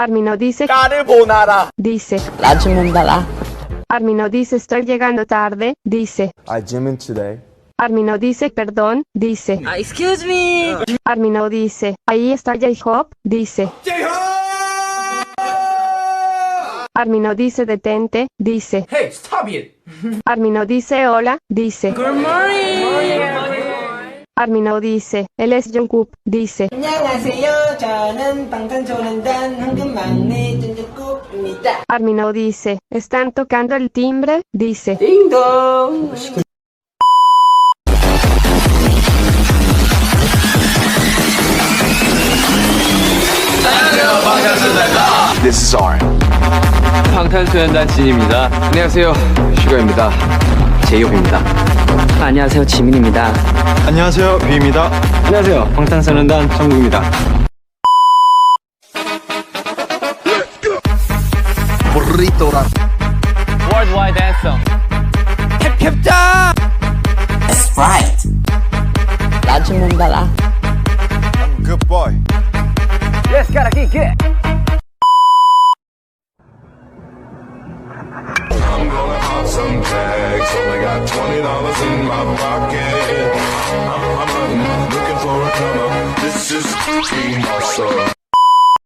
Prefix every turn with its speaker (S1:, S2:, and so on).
S1: Armino dice,
S2: Carbonara.
S1: dice.
S3: 라즈몬달라.
S1: Armino dice, estoy llegando tarde, dice.
S2: I gymmed today.
S1: Armino dice, perdón, dice.
S3: Excuse me.
S1: Armino dice, ahí está J-Hope, dice. Armino dice, detente, dice.
S4: Hey, stop it!
S1: Armino dice, hola, dice.
S3: Good morning.
S1: Armino dice, él es Jungkook, dice.
S5: 안녕하세요. 저는 방탄소년단 황금막내 쫀쫀국입니다.
S1: Armino dice, están tocando el timbre, dice.
S5: 띵동.
S2: This is R.
S6: 방탄소년단 진입니다. 안녕하세요, 슈가입니다. 제이홉입니다.
S3: 안녕하세요, 지민입니다.
S2: 안녕하세요, 비입니다.
S6: 안녕하세요, 방탄소년단 정국입니다.
S2: Burrito랑.
S6: Worldwide Anthem.
S3: That's right. 라즈몬달라.
S2: Good boy.
S6: Yes, gotta kick it.
S7: I'm gonna pop some tags. Only got $20 in my pocket. I'm looking for a come up. This is Team Muscle.